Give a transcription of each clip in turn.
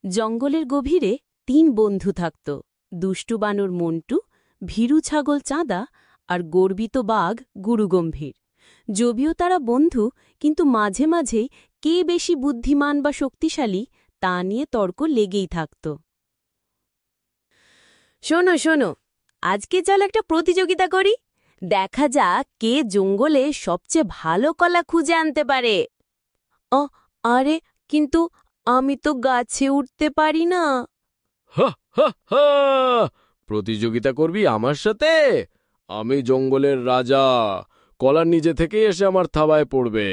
জঙ্গলের গভীরে ৩ বন্ধু থাকত। দুষ্টু বানর মন্টু, ভীরু ছাগল চাঁদা আর গর্বিত বাঘ গুরুগম্ভীর। যদিও তারা বন্ধু, কিন্তু মাঝে মাঝেই কে বেশি বুদ্ধিমান বা শক্তিশালী তা নিয়ে তর্ক লেগেই থাকত। শোনো শোনো, আজকে চল একটা প্রতিযোগিতা করি। দেখা যাক কে জঙ্গলে সবচেয়ে ভালো কলা খুঁজে আনতে পারে। আরে, কিন্তু আমি তো গাছে উঠতে পারি না। হা হা হা! প্রতিযোগিতা করবি আমার সাথে? আমি জঙ্গলের রাজা, কলা নিজে থেকেই এসে আমার থাবায় পড়বে।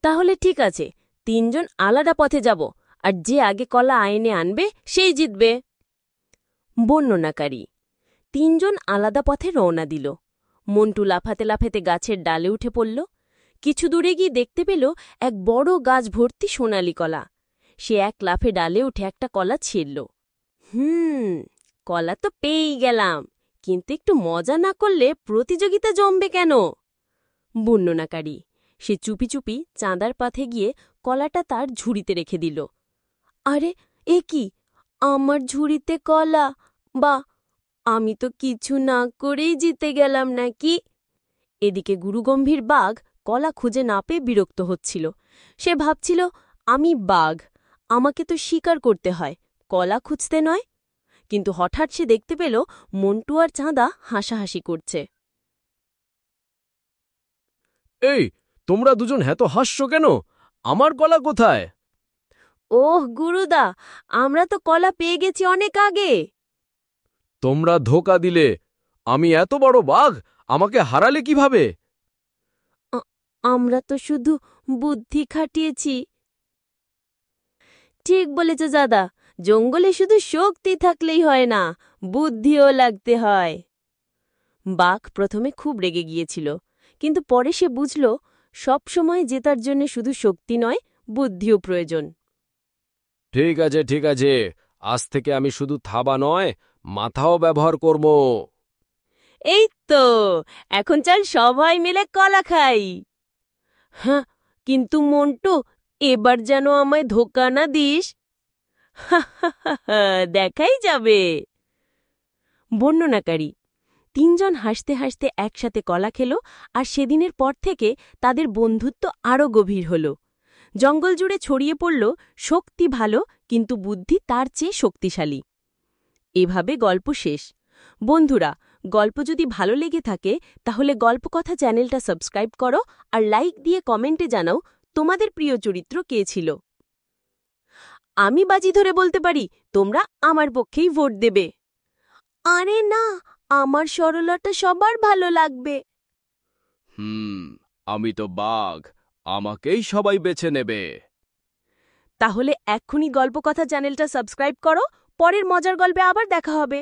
তাহলে ঠিক আছে, ৩ জন আলাদা পথে যাব, আর যে আগে কলা আইনে আনবে সেই জিতবে। বর্ণনাকারী ৩ জন আলাদা পথে রওনা দিল। মন্টু লাফাতে লাফাতে গাছের ডালে উঠে পড়ল। কিছু দূরে গিয়ে দেখতে পেল এক বড় গাছ ভর্তি সোনালি কলা। সে এক লাফে ডালে উঠে একটা কলা ছিঁড়ল। কলা তো পেয়েই গেলাম, কিন্তু একটু মজা না করলে প্রতিযোগিতা জমবে কেন? বর্ণনাকারী সে চুপি চুপি চাঁদার পাথে গিয়ে কলাটা তার ঝুড়িতে রেখে দিল। আরে, এ কি? আমার ঝুড়িতে কলা! বা, আমি তো কিছু না করেই জিতে গেলাম নাকি? এদিকে গুরুগম্ভীর বাঘ কলা খুঁজে না পেয়ে বিরক্ত হচ্ছিল। সে ভাবছিল, আমি বাঘ, আমাকে তো শিকার করতে হয়, কলা খুঁজতে নয়। কিন্তু হঠাৎ সে দেখতে পেল মন্টু আর চাঁদা হাসাহাসি করছে। এই, তোমরা দুজন এত হাসছ কেন? আমার কলা কোথায়? ওহ গুরুদা, আমরা তো কলা পেয়ে গেছি অনেক আগে। তোমরা ধোঁকা দিলে। আমি এত বড় বাঘ, আমাকে হারালে কিভাবে? আমরা তো শুধু বুদ্ধি খাটিয়েছি। ঠিক বলেছ দাদা, জঙ্গলে শুধু শক্তি থাকলেই হয় না, বুদ্ধিও লাগতে হয়। বাঘ প্রথমে খুব রেগে গিয়েছিল, কিন্তু পরে সে বুঝল সব সময় জেতার জন্য শুধু শক্তি নয়, বুদ্ধিও প্রয়োজন। ঠিক আছে ঠিক আছে, আজ থেকে আমি শুধু থাবা নয়, মাথাও ব্যবহার করব। এই তো, এখন চল সবাই মিলে কলা খাই। হ্যাঁ, কিন্তু মন্টু, এবার যেন আমায় ধোঁকা না দিস। দেখাই যাবে। বর্ণনাকারী ৩ জন হাসতে হাসতে একসাথে কলা খেল, আর সেদিনের পর থেকে তাদের বন্ধুত্ব আরও গভীর হল। জঙ্গল জুড়ে ছড়িয়ে পড়ল শক্তি ভালো, কিন্তু বুদ্ধি তার চেয়ে শক্তিশালী। এভাবে গল্প শেষ। বন্ধুরা, গল্প যদি ভালো লেগে থাকে তাহলে গল্পকথা চ্যানেলটা সাবস্ক্রাইব করো আর লাইক দিয়ে কমেন্টে জানাও তোমাদের প্রিয় চরিত্র কে ছিল। আমি বাজি ধরে বলতে পারি, তোমরা আমার পক্ষেই ভোট দেবে। আরে না, আমার সরলতা সবার ভালো লাগবে। আমি তো বাঘ, আমাকেই সবাই বেছে নেবে। তাহলে এক্ষুনি গল্পকথা চ্যানেলটা সাবস্ক্রাইব করো, পরের মজার গল্পে আবার দেখা হবে।